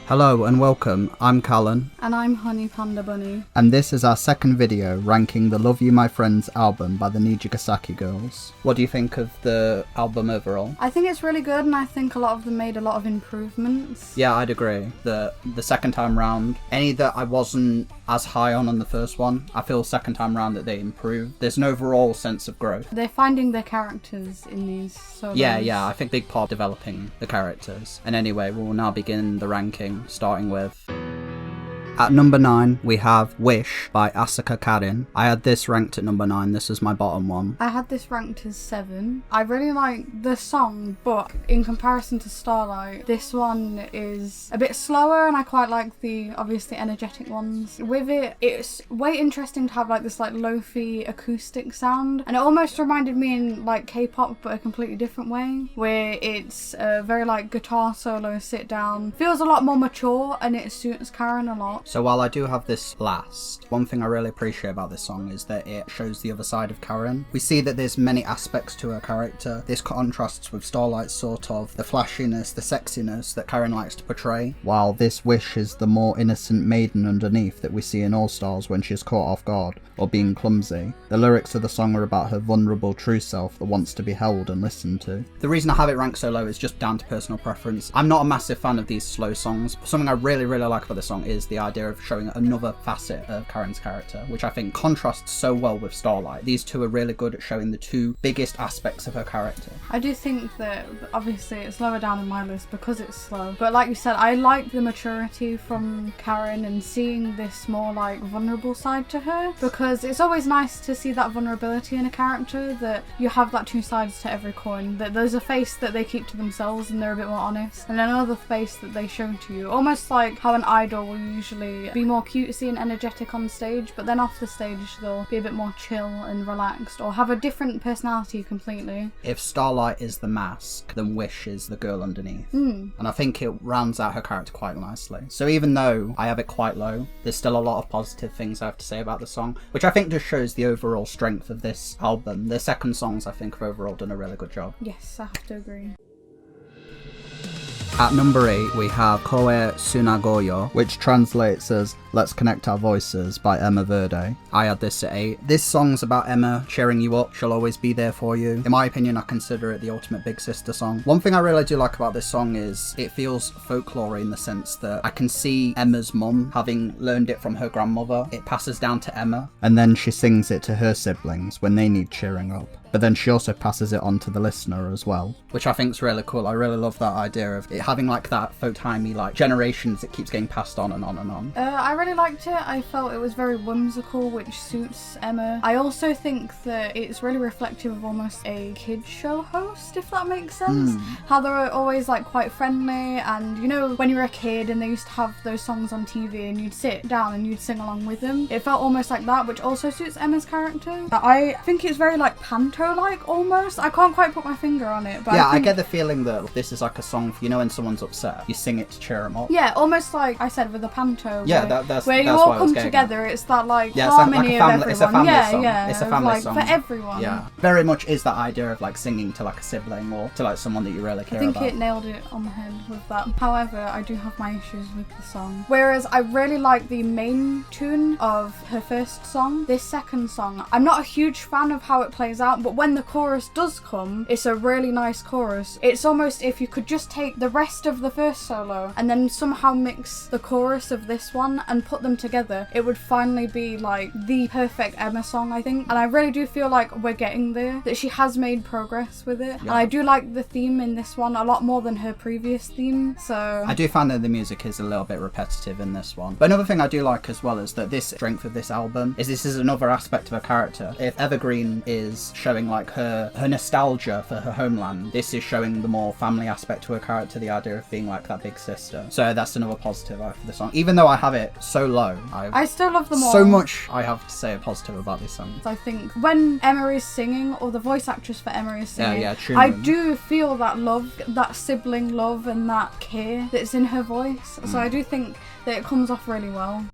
Hello and welcome, I'm Callan. And I'm Honey Panda Bunny. And this is our second video ranking the Love You My Friends album by the Nijigasaki girls. What do you think of the album overall? I think it's really good, and I think a lot of them made a lot of improvements. Yeah, I'd agree. The second time round, any that I wasn't as high on the first one, I feel second time round that they improved. There's an overall sense of growth. They're finding their characters in these solos. Yeah, I think big part developing the characters. And anyway, we'll now begin the ranking, starting with... At number 9, we have Wish by Asuka Karin. I had this ranked at number 9, this is my bottom one. I had this ranked as 7. I really like the song, but in comparison to Starlight, this one is a bit slower, and I quite like the obviously energetic ones. With it, it's way interesting to have like this like lo-fi acoustic sound, and it almost reminded me in like K-pop, but a completely different way, where it's a very like guitar solo sit down. Feels a lot more mature, and it suits Karin a lot. So while I do have this last, one thing I really appreciate about this song is that it shows the other side of Karin. We see that there's many aspects to her character. This contrasts with Starlight's sort of the flashiness, the sexiness that Karin likes to portray, while this Wish is the more innocent maiden underneath that we see in All Stars when she's caught off guard or being clumsy. The lyrics of the song are about her vulnerable true self that wants to be held and listened to. The reason I have it ranked so low is just down to personal preference. I'm not a massive fan of these slow songs. Something I really like about the song is the idea of showing another facet of Karin's character, which I think contrasts so well with Starlight. These two are really good at showing the two biggest aspects of her character. I do think that obviously it's lower down in my list because it's slow, but like you said, I like the maturity from Karin and seeing this more like vulnerable side to her, because it's always nice to see that vulnerability in a character, that you have that two sides to every coin, that there's a face that they keep to themselves and they're a bit more honest, and another face that they show to you, almost like how an idol will usually be more cutesy and energetic on stage, but then off the stage they'll be a bit more chill and relaxed, or have a different personality completely. If Starlight is the mask, then Wish is the girl underneath. And I think it rounds out her character quite nicely. So even though I have it quite low, there's still a lot of positive things I have to say about the song, which I think just shows the overall strength of this album. The second songs I think have overall done a really good job. Yes, I have to agree. At number 8, we have Kotsunagoyo, which translates as Let's Connect Our Voices by Emma Verde. I had this at 8. This song's about Emma cheering you up, she'll always be there for you. In my opinion, I consider it the ultimate big sister song. One thing I really do like about this song is it feels folklore in the sense that I can see Emma's mum having learned it from her grandmother. It passes down to Emma, and then she sings it to her siblings when they need cheering up. But then she also passes it on to the listener as well, which I think is really cool. I really love that idea of it having like that folk-timey like generations, it keeps getting passed on and on and on. I really liked it. I felt it was very whimsical, which suits Emma. I also think that it's really reflective of almost a kids show host, if that makes sense. How they're always like quite friendly, and you know when you were a kid and they used to have those songs on TV and you'd sit down and you'd sing along with them. It felt almost like that, which also suits Emma's character. I think it's very like panto-like almost. I can't quite put my finger on it, but yeah, I get the feeling that this is like a song for, you know, when someone's upset, you sing it to cheer them up. Yeah, almost like I said with the panto. Yeah, where you all come together. It's that like harmony of everyone. It's a family song. Yeah, it's a family song for everyone. Yeah, very much is that idea of like singing to like a sibling or to like someone that you really care about. I think it nailed it on the head with that. However, I do have my issues with the song. Whereas I really like the main tune of her first song, this second song, I'm not a huge fan of how it plays out, but when the chorus does come, it's a really nice chorus. It's almost if you could just take the rest of the first solo and then somehow mix the chorus of this one and put them together, it would finally be like the perfect Emma song, I think. And I really do feel like we're getting there, that she has made progress with it. Yeah. And I do like the theme in this one a lot more than her previous theme, so I do find that the music is a little bit repetitive in this one. But another thing I do like as well is that this strength of this album is this is another aspect of her character. If Evergreen is showing like her nostalgia for her homeland, this is showing the more family aspect to her character, the idea of being like that big sister. So that's another positive for the song. Even though I have it so low, I still love them all. So much I have to say positive about this song. I think when Emma is singing, or the voice actress for Emma is singing, I do feel that love, that sibling love and that care that's in her voice. So I do think that it comes off really well.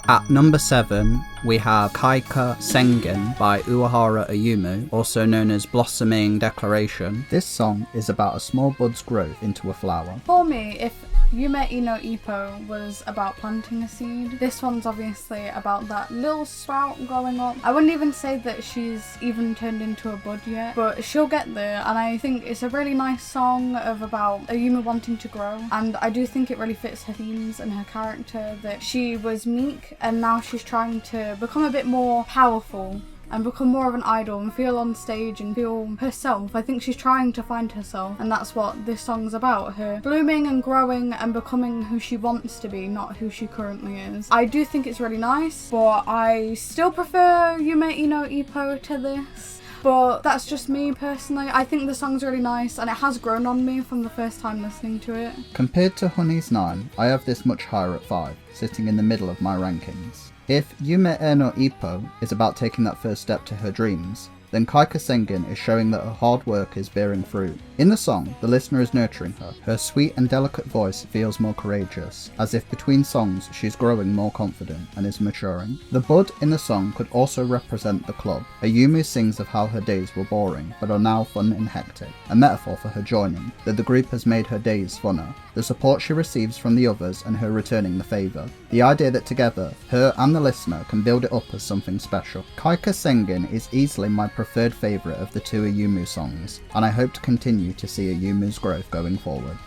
At number 7, we have Kaika Sengin by Uehara Ayumu, also known as Blossoming Declaration. This song is about a small bud's growth into a flower. For me, if Yume no Ippo was about planting a seed. This one's obviously about that little sprout growing up. I wouldn't even say that she's even turned into a bud yet, but she'll get there, and I think it's a really nice song of about a Yume wanting to grow, and I do think it really fits her themes and her character, that she was meek and now she's trying to become a bit more powerful and become more of an idol and feel on stage and feel herself. I think she's trying to find herself, and that's what this song's about, her blooming and growing and becoming who she wants to be, not who she currently is. I do think it's really nice, but I still prefer Yume no Ippo to this. But that's just me personally. I think the song's really nice and it has grown on me from the first time listening to it. Compared to Honey's 9, I have this much higher at 5, sitting in the middle of my rankings. If Yume no Ippo is about taking that first step to her dreams, then Kaika Sengin is showing that her hard work is bearing fruit. In the song, the listener is nurturing her. Her sweet and delicate voice feels more courageous, as if between songs she's growing more confident and is maturing. The bud in the song could also represent the club. Ayumu sings of how her days were boring, but are now fun and hectic, a metaphor for her joining, that the group has made her days funner. The support she receives from the others and her returning the favour. The idea that together, her and the listener can build it up as something special. Kaika Sengin is easily my preferred favourite of the two Ayumu songs, and I hope to continue to see Ayumu's growth going forward.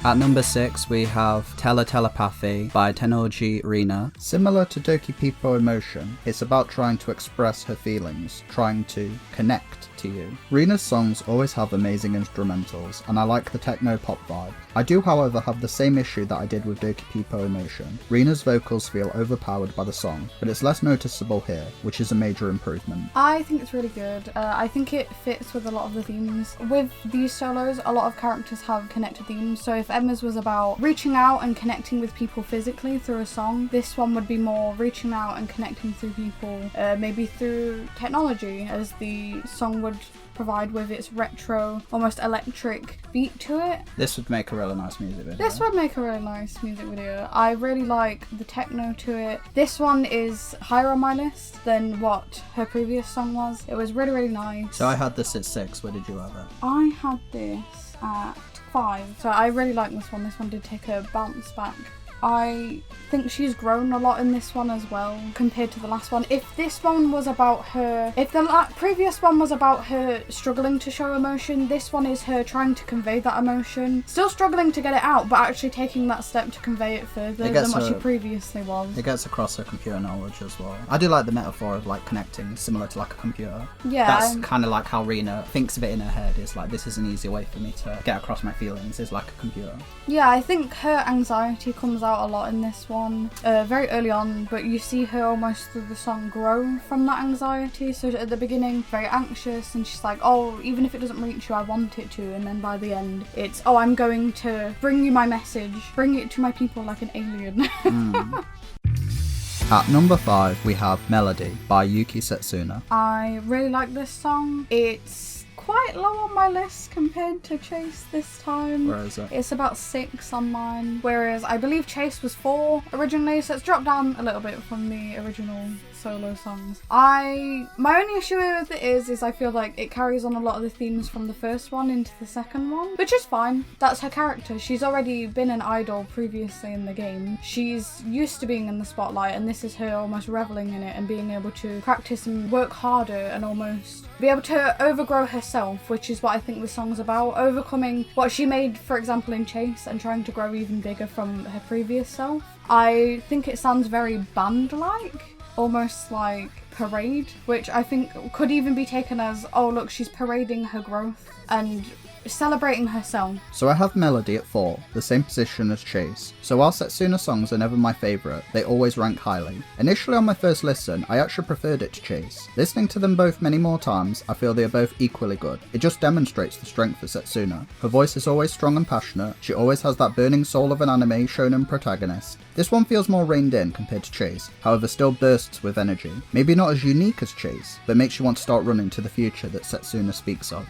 At number 6 we have Telepathy by Tennoji Rin. Similar to Doki People Emotion, it's about trying to express her feelings, trying to connect to you. Rina's songs always have amazing instrumentals, and I like the techno-pop vibe. I do however have the same issue that I did with Doki People Emotion. Rina's vocals feel overpowered by the song, but it's less noticeable here, which is a major improvement. I think it's really good. I think it fits with a lot of the themes. With these solos, a lot of characters have connected themes, so if Emma's was about reaching out and connecting with people physically through a song, this one would be more reaching out and connecting through people, maybe through technology, as the song would provide with its retro, almost electric beat to it. This would make a really nice music video. This would make a really nice music video. I really like the techno to it. This one is higher on my list than what her previous song was. It was really, really nice. So I had this at 6, where did you have it? I had this at 5. So I really like this one. This one did take a bounce back. I think she's grown a lot in this one as well compared to the last one. If this one was about her, if the previous one was about her struggling to show emotion, this one is her trying to convey that emotion. Still struggling to get it out, but actually taking that step to convey it further than what she previously was. It gets across her computer knowledge as well. I do like the metaphor of like connecting, similar to like a computer. Yeah. That's kind of like how Rina thinks of it in her head. Is like, this is an easier way for me to get across my feelings, is like a computer. Yeah, I think her anxiety comes out a lot in this one, very early on, but you see her almost through the song grow from that anxiety. So at the beginning, very anxious, and she's like, oh, even if it doesn't reach you, I want it to, and then by the end, it's, oh, I'm going to bring you my message, bring it to my people like an alien. At number 5, we have Melody by Yuki Setsuna. I really like this song. It's quite low on my list compared to Chase this time. Where is it? It's about 6 on mine, whereas I believe Chase was 4 originally, so it's dropped down a little bit from the original solo songs. My only issue with it is I feel like it carries on a lot of the themes from the first one into the second one, which is fine. That's her character. She's already been an idol previously in the game. She's used to being in the spotlight, and this is her almost reveling in it and being able to practice and work harder and almost be able to overgrow herself, which is what I think the song's about. Overcoming what she made, for example, in Chase, and trying to grow even bigger from her previous self. I think it sounds very band-like, almost like parade, which I think could even be taken as, oh look, she's parading her growth and celebrating herself. So I have Melody at 4, the same position as Chase. So while Setsuna songs are never my favourite, they always rank highly. Initially on my first listen, I actually preferred it to Chase. Listening to them both many more times, I feel they are both equally good. It just demonstrates the strength of Setsuna. Her voice is always strong and passionate, she always has that burning soul of an anime shonen protagonist. This one feels more reined in compared to Chase, however still bursts with energy. Maybe not as unique as Chase, but makes you want to start running to the future that Setsuna speaks of.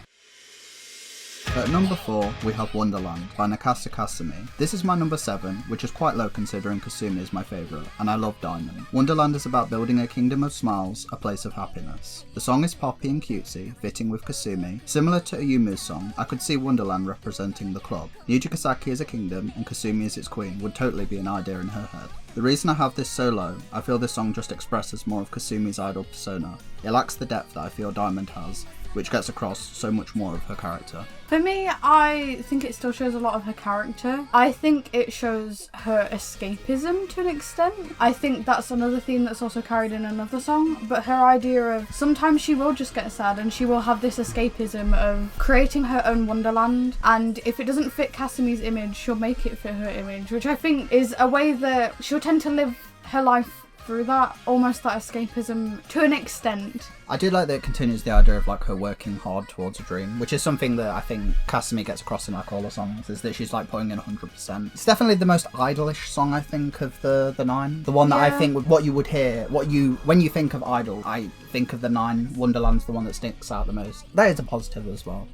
At number 4, we have Wonderland by Nakasa Kasumi. This is my number 7, which is quite low considering Kasumi is my favourite, and I love Diamond. Wonderland is about building a kingdom of smiles, a place of happiness. The song is poppy and cutesy, fitting with Kasumi. Similar to Ayumu's song, I could see Wonderland representing the club. Nijigasaki as a kingdom and Kasumi as its queen would totally be an idea in her head. The reason I have this so low, I feel this song just expresses more of Kasumi's idol persona. It lacks the depth that I feel Diamond has, which gets across so much more of her character. For me, I think it still shows a lot of her character. I think it shows her escapism to an extent. I think that's another theme that's also carried in another song, but her idea of sometimes she will just get sad and she will have this escapism of creating her own wonderland, and if it doesn't fit Kasumi's image, she'll make it fit her image, which I think is a way that she'll tend to live her life through that, almost that escapism to an extent. I do like that it continues the idea of like her working hard towards a dream, which is something that I think Kasumi gets across in like all the songs, is that she's like putting in 100%. It's definitely the most idolish song I think of the 9. The one that I think what you would hear, when you think of idol, I think of the 9. Wonderland's the one that sticks out the most. That is a positive as well.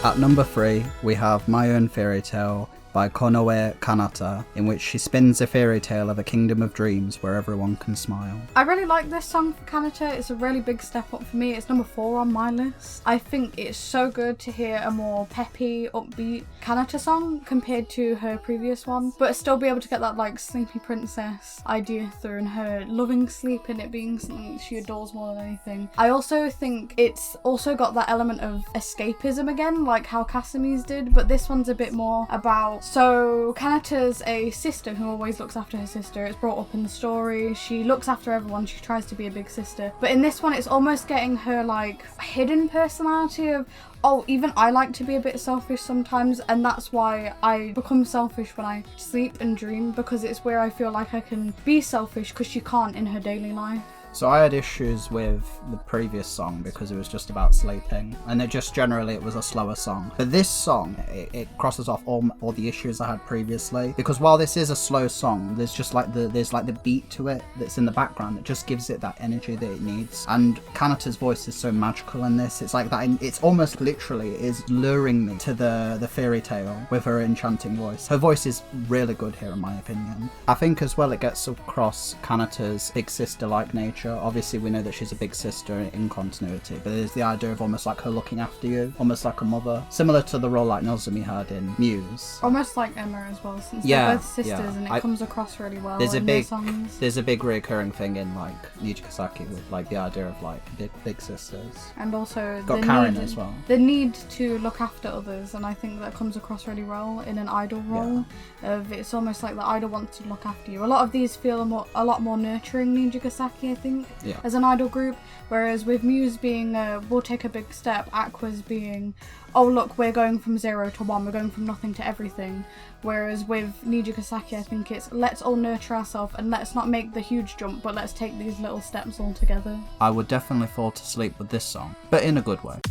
At number 3, we have My Own Fairy Tale by Konoe Kanata, in which she spins a fairy tale of a kingdom of dreams where everyone can smile. I really like this song for Kanata. It's a really big step up for me. It's number 4 on my list. I think it's so good to hear a more peppy, upbeat Kanata song compared to her previous one, but still be able to get that like sleepy princess idea through, and her loving sleep and it being something she adores more than anything. I also think it's also got that element of escapism again, like how Kasumi's did, but this one's a bit more about, so Kanata's a sister who always looks after her sister. It's brought up in the story. She looks after everyone. She tries to be a big sister. But in this one, it's almost getting her like hidden personality of, oh, even I like to be a bit selfish sometimes, and that's why I become selfish when I sleep and dream, because it's where I feel like I can be selfish because she can't in her daily life. So I had issues with the previous song because it was just about sleeping, and it just generally it was a slower song. But this song, it crosses off all the issues I had previously, because while this is a slow song, there's just like the beat to it that's in the background that just gives it that energy that it needs. And Kanata's voice is so magical in this. It's like that. It's almost literally is luring me to the fairy tale with her enchanting voice. Her voice is really good here, in my opinion. I think as well it gets across Kanata's big sister-like nature. Obviously we know that she's a big sister in continuity, but there's the idea of almost like her looking after you, almost like a mother, similar to the role like Nozomi had in Muse. Almost like Emma as well, since they're both sisters, and it comes across really well in their songs. There's a big recurring thing in like Nijigasaki with like the idea of like big sisters. And also got Karen as well. The need to look after others, and I think that comes across really well in an idol role. Of it's almost like the idol wants to look after you. A lot of these feel a lot more nurturing Nijigasaki, I think. As an idol group, whereas with Muse being we'll take a big step, Aqua's being, oh look, we're going from 0 to 1, we're going from nothing to everything, whereas with Nijigasaki I think it's let's all nurture ourselves and let's not make the huge jump, but let's take these little steps all together. I would definitely fall to sleep with this song, but in a good way.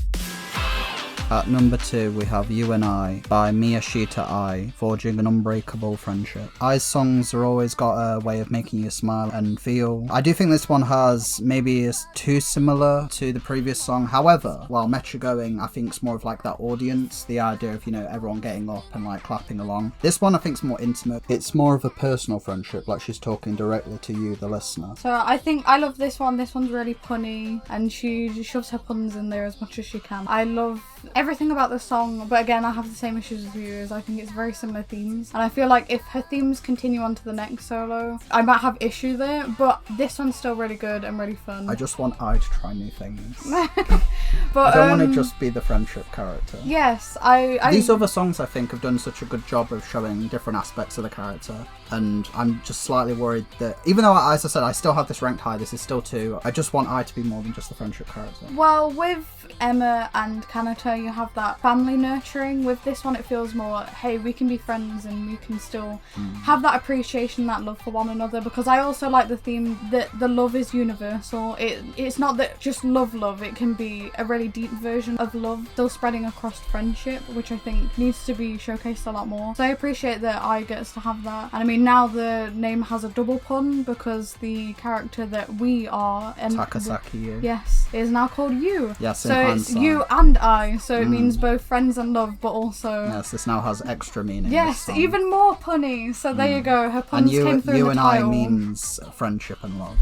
At number 2, we have You and I by Miyashita Ai, forging an unbreakable friendship. Ai's songs are always got a way of making you smile and feel. I do think this one maybe is too similar to the previous song. However, while Metro Going, I think it's more of like that audience, the idea of, you know, everyone getting up and like clapping along. This one I think is more intimate. It's more of a personal friendship, like she's talking directly to you, the listener. So I think I love this one. This one's really punny, and she shoves her puns in there as much as she can. I love everything about the song, but again I have the same issues as you, as I think it's very similar themes, and I feel like if her themes continue on to the next solo I might have issue there, but this one's still really good and really fun. I just want I to try new things. But I don't want to just be the friendship character. Yes, these other songs I think have done such a good job of showing different aspects of the character, and I'm just slightly worried that even though, as I said, I still have this ranked high, this is still 2, I just want I to be more than just the friendship character. Well, with Emma and Kanata you have that family nurturing. With this one it feels more, hey, we can be friends and we can still have that appreciation, that love for one another, because I also like the theme that the love is universal. It's not that just love, it can be a really deep version of love still spreading across friendship, which I think needs to be showcased a lot more. So I appreciate that I gets to have that, and I mean mean, now the name has a double pun because the character that we are, Takasaki Yu. Yes, is now called Yu. Yes, so it's you and I. So it means both friends and love, but also yes, this now has extra meaning. Yes, even more punny. So there you go. Her puns came through you in the and title. I means friendship and love.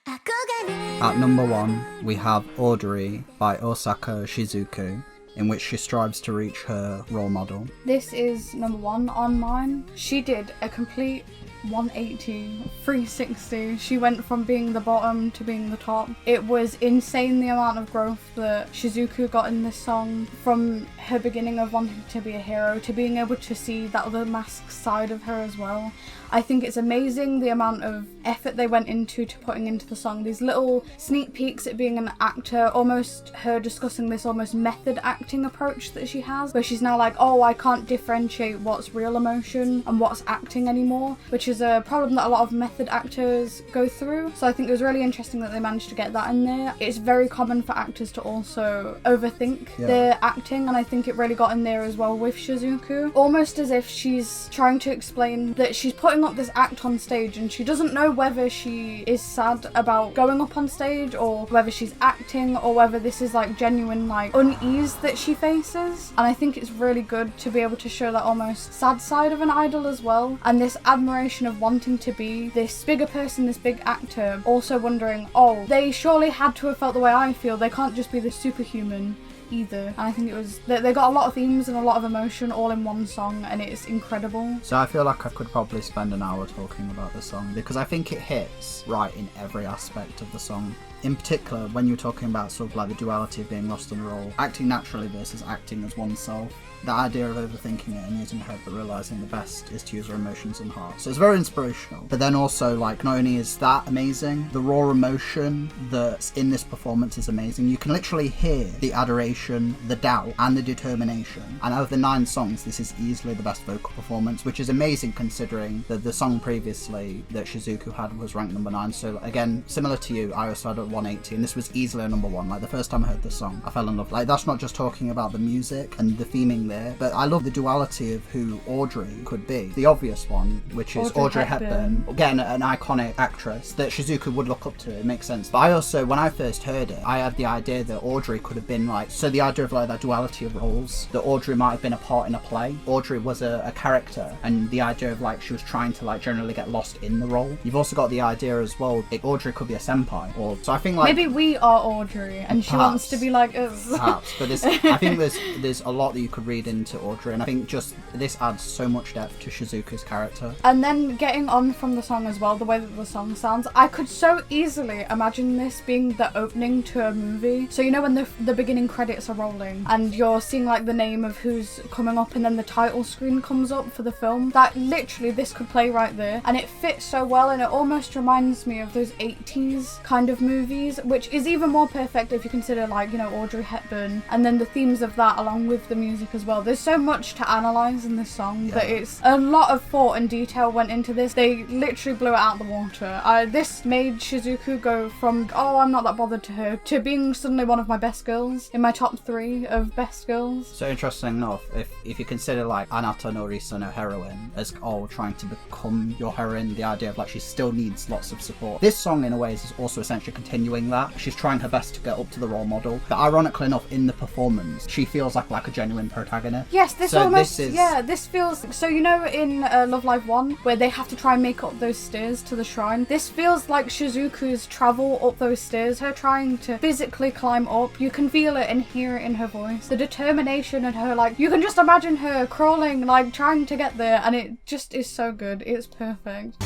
At number 1, we have Audrey by Osaka Shizuku, in which she strives to reach her role model. This is number 1 on mine. She did a complete 180, 360. She went from being the bottom to being the top. It was insane the amount of growth that Shizuku got in this song, from her beginning of wanting to be a hero to being able to see that other masked side of her as well. I think it's amazing the amount of effort they went into putting into the song. These little sneak peeks at being an actor, almost her discussing this almost method acting approach that she has, where she's now like, oh, I can't differentiate what's real emotion and what's acting anymore, which is a problem that a lot of method actors go through. So I think it was really interesting that they managed to get that in there. It's very common for actors to also overthink their acting, and I think it really got in there as well with Shizuku. Almost as if she's trying to explain that she's putting up this act on stage and she doesn't know whether she is sad about going up on stage or whether she's acting or whether this is like genuine like unease that she faces. And I think it's really good to be able to show that almost sad side of an idol as well, and this admiration of wanting to be this bigger person, this big actor, also wondering, oh, they surely had to have felt the way I feel, they can't just be this superhuman either. And I think it was they got a lot of themes and a lot of emotion all in one song, and it's incredible. So I feel like I could probably spend an hour talking about the song, because I think it hits right in every aspect of the song. In particular, when you're talking about sort of like the duality of being lost in a role, acting naturally versus acting as oneself. The idea of overthinking it and using her head, but realising the best is to use her emotions and heart. So it's very inspirational. But then also, like, not only is that amazing, the raw emotion that's in this performance is amazing. You can literally hear the adoration, the doubt, and the determination. And out of the 9 songs, this is easily the best vocal performance, which is amazing considering that the song previously that Shizuku had was ranked number 9. So again, similar to you, I also had a 180, and this was easily a number 1. Like, the first time I heard this song, I fell in love. Like, that's not just talking about the music and the theming there, but I love the duality of who Audrey could be. The obvious one, which is Audrey Hepburn. Again, an iconic actress that Shizuku would look up to. It makes sense. But I also, when I first heard it, I had the idea that Audrey could have been like, so the idea of like that duality of roles, that Audrey might have been a part in a play. Audrey was a character, and the idea of like she was trying to like generally get lost in the role. You've also got the idea as well, like, Audrey could be a senpai, or so I think like maybe we are Audrey and she wants to be like us. Perhaps, but I think there's a lot that you could read into Audrey, and I think just this adds so much depth to Shizuku's character. And then getting on from the song as well, the way that the song sounds, I could so easily imagine this being the opening to a movie. So you know when the beginning credits are rolling and you're seeing like the name of who's coming up and then the title screen comes up for the film, that literally this could play right there, and it fits so well, and it almost reminds me of those 80s kind of movies, which is even more perfect if you consider like, you know, Audrey Hepburn and then the themes of that along with the music as well. There's so much to analyse in this song that it's a lot of thought and detail went into this. They literally blew it out of the water. This made Shizuku go from, oh, I'm not that bothered to her, to being suddenly one of my best girls, in my top 3 of best girls. So interesting enough, if you consider like Anata no Risa no heroine as trying to become your heroine, the idea of like she still needs lots of support. This song in a way is also essentially continuing that. She's trying her best to get up to the role model, but ironically enough, in the performance, she feels like a genuine protagonist. Yes, this feels, so you know in Lovelive 1 where they have to try and make up those stairs to the shrine, this feels like Shizuku's travel up those stairs, her trying to physically climb up. You can feel it and hear it in her voice, the determination and her, like, you can just imagine her crawling, like trying to get there, and it just is so good. It's perfect.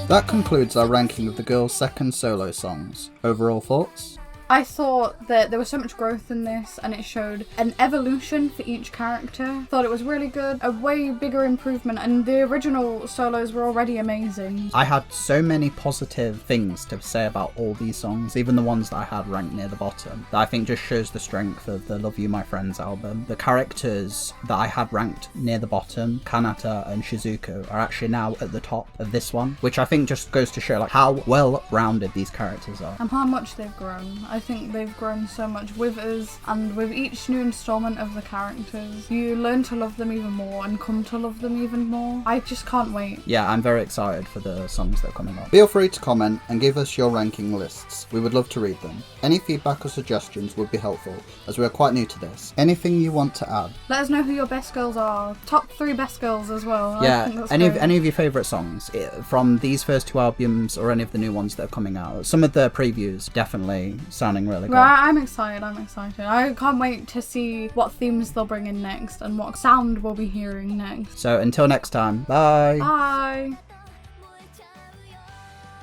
That concludes our ranking of the girls' second solo songs. Overall thoughts? I thought that there was so much growth in this, and it showed an evolution for each character. Thought it was really good, a way bigger improvement, and the original solos were already amazing. I had so many positive things to say about all these songs, even the ones that I had ranked near the bottom, that I think just shows the strength of the Love You My Friends album. The characters that I had ranked near the bottom, Kanata and Shizuku, are actually now at the top of this one, which I think just goes to show like how well rounded these characters are. And how much they've grown. I think they've grown so much with us, and with each new installment of the characters, you learn to love them even more and come to love them even more. I just can't wait. Yeah, I'm very excited for the songs that are coming up. Feel free to comment and give us your ranking lists. We would love to read them. Any feedback or suggestions would be helpful, as we are quite new to this. Anything you want to add? Let us know who your best girls are. Top 3 best girls as well. Yeah, any of your favourite songs from these first 2 albums or any of the new ones that are coming out. Some of the previews definitely sounding really good. Right, I'm excited. I can't wait to see what themes they'll bring in next and what sound we'll be hearing next. So until next time, bye! Bye!